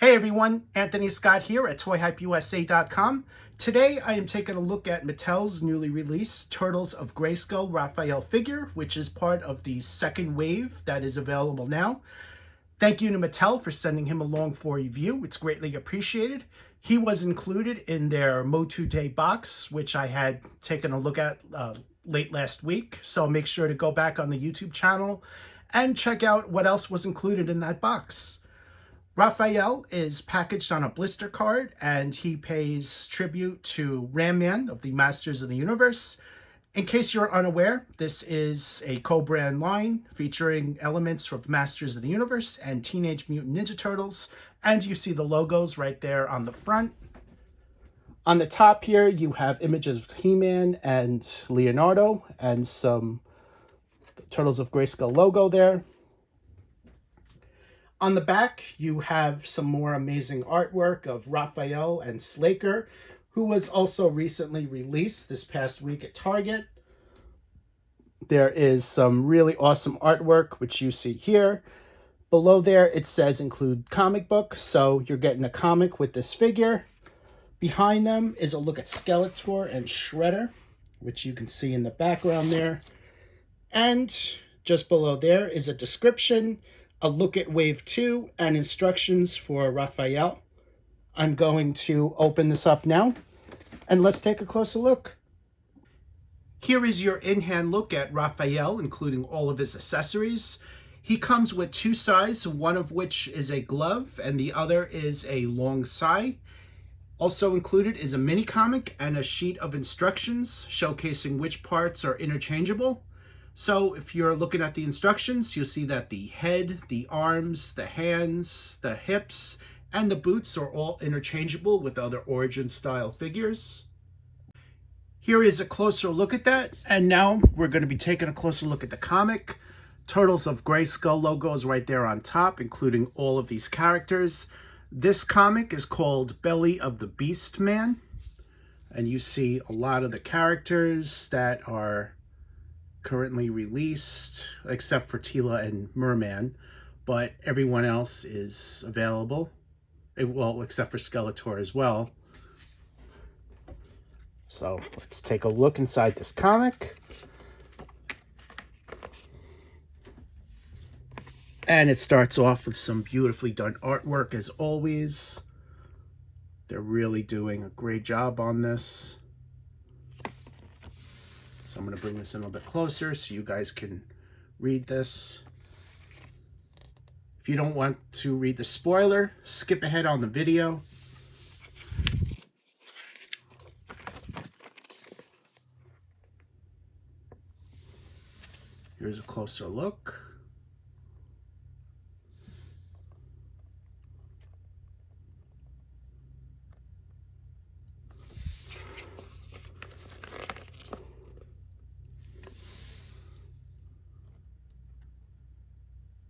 Hey everyone, Anthony Scott here at ToyHypeUSA.com. Today I am taking a look at Mattel's newly released Turtles of Grayskull Raphael Figure, which is part of the second wave that is available now. Thank you to Mattel for sending him along for review. It's greatly appreciated. He was included in their Motu Day box, which I had taken a look at late last week. So make sure to go back on the YouTube channel and check out what else was included in that box. Raphael is packaged on a blister card, and he pays tribute to Ram Man of the Masters of the Universe. In case you're unaware, this is a co-brand line featuring elements from Masters of the Universe and Teenage Mutant Ninja Turtles, and you see the logos right there on the front. On the top here, you have images of He-Man and Leonardo and some Turtles of Grayskull logo there. On the back, you have some more amazing artwork of Raphael and Slaker, who was also recently released this past week at Target. There is some really awesome artwork, which you see here. Below there, it says include comic book, so you're getting a comic with this figure. Behind them is a look at Skeletor and Shredder, which you can see in the background there. And just below there is a description, a look at Wave 2, and instructions for Raphael. I'm going to open this up now, and let's take a closer look. Here is your in-hand look at Raphael, including all of his accessories. He comes with two sides, one of which is a glove, and the other is a long sai. Also included is a mini comic and a sheet of instructions showcasing which parts are interchangeable. So if you're looking at the instructions, you'll see that the head, the arms, the hands, the hips, and the boots are all interchangeable with other Origin style figures. Here is a closer look at that, and now we're going to be taking a closer look at the comic. Turtles of Grayskull logo is right there on top, including all of these characters. This comic is called Belly of the Beast Man, and you see a lot of the characters that are currently released, except for Tila and Merman, but everyone else is available. Well, except for Skeletor as well. So let's take a look inside this comic. And it starts off with some beautifully done artwork as always. They're really doing a great job on this. So I'm going to bring this in a little bit closer so you guys can read this. If you don't want to read the spoiler, skip ahead on the video. Here's a closer look.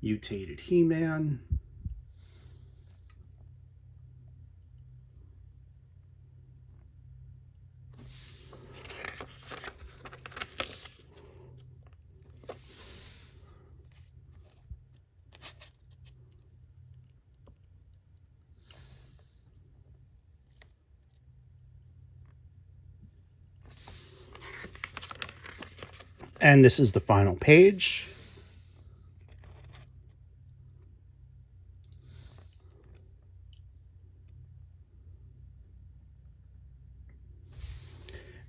Mutated He-Man. And this is the final page.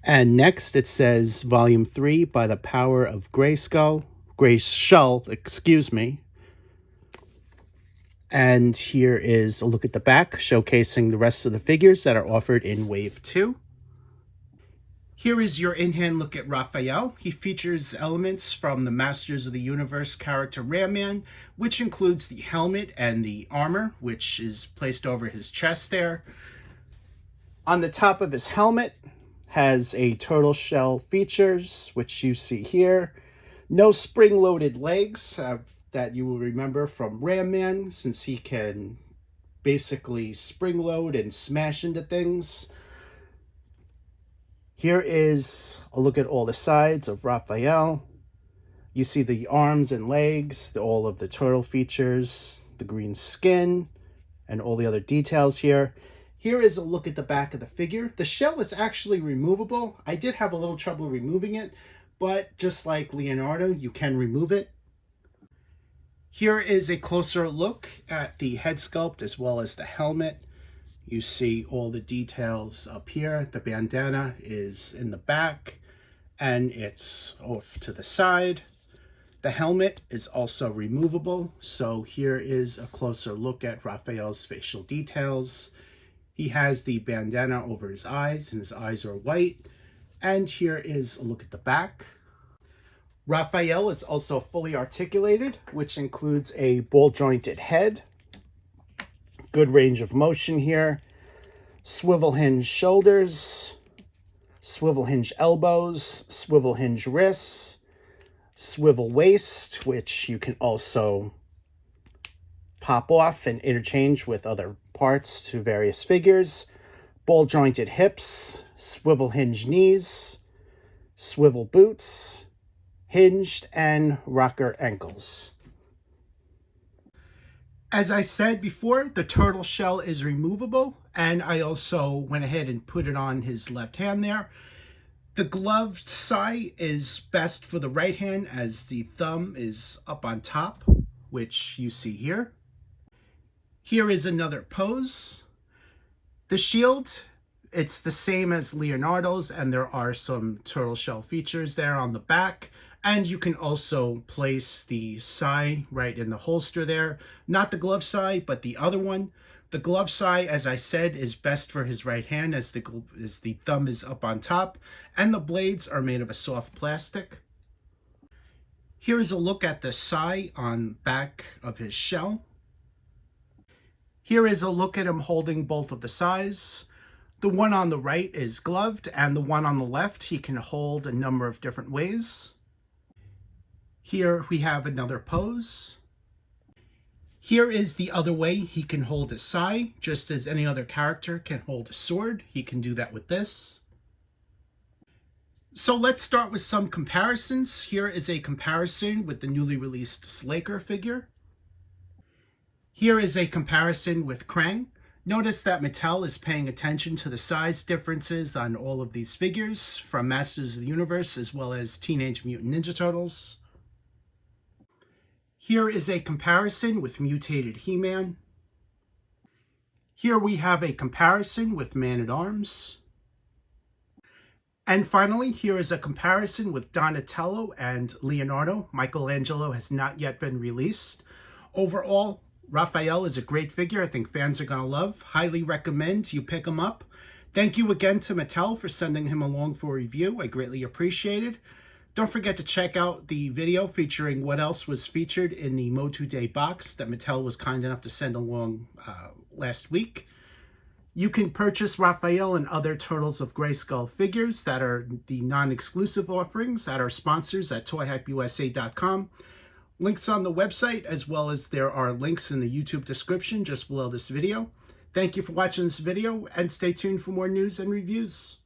And next it says Volume 3 by the Power of Grayskull, excuse me. And here is a look at the back, showcasing the rest of the figures that are offered in Wave 2. Here is your in-hand look at Raphael. He features elements from the Masters of the Universe character Ram Man, which includes the helmet and the armor, which is placed over his chest there. On the top of his helmet has a turtle shell features, which you see here. No spring-loaded legs that you will remember from Ram Man, since he can basically spring-load and smash into things. Here is a look at all the sides of Raphael. You see the arms and legs, all of the turtle features, the green skin, and all the other details here. Here is a look at the back of the figure. The shell is actually removable. I did have a little trouble removing it, but just like Leonardo, you can remove it. Here is a closer look at the head sculpt as well as the helmet. You see all the details up here. The bandana is in the back and it's off to the side. The helmet is also removable. So here is a closer look at Raphael's facial details. He has the bandana over his eyes and his eyes are white. And here is a look at the back. Raphael is also fully articulated, which includes a ball-jointed head, good range of motion here, swivel hinge shoulders, swivel hinge elbows, swivel hinge wrists, swivel waist, which you can also pop off and interchange with other parts to various figures, ball-jointed hips, swivel hinge knees, swivel boots, hinged and rocker ankles. As I said before, the turtle shell is removable, and I also went ahead and put it on his left hand there. The gloved side is best for the right hand as the thumb is up on top, which you see here. Here is another pose. The shield, it's the same as Leonardo's, and there are some turtle shell features there on the back. And you can also place the sai right in the holster there. Not the glove sai, but the other one. The glove sai, as I said, is best for his right hand as the thumb is up on top. And the blades are made of a soft plastic. Here is a look at the sai on back of his shell. Here is a look at him holding both of the sais. The one on the right is gloved, and the one on the left he can hold a number of different ways. Here we have another pose. Here is the other way he can hold a sai, just as any other character can hold a sword. He can do that with this. So let's start with some comparisons. Here is a comparison with the newly released Skeletor figure. Here is a comparison with Krang. Notice that Mattel is paying attention to the size differences on all of these figures, from Masters of the Universe as well as Teenage Mutant Ninja Turtles. Here is a comparison with mutated He-Man. Here we have a comparison with Man-at-Arms. And finally, here is a comparison with Donatello and Leonardo. Michelangelo has not yet been released. Overall, Raphael is a great figure I think fans are going to love. Highly recommend you pick him up. Thank you again to Mattel for sending him along for a review. I greatly appreciate it. Don't forget to check out the video featuring what else was featured in the Motu Day box that Mattel was kind enough to send along last week. You can purchase Raphael and other Turtles of Grayskull figures that are the non-exclusive offerings at our sponsors at ToyHypeUSA.com. Links on the website, as well as there are links in the YouTube description just below this video. Thank you for watching this video, and stay tuned for more news and reviews.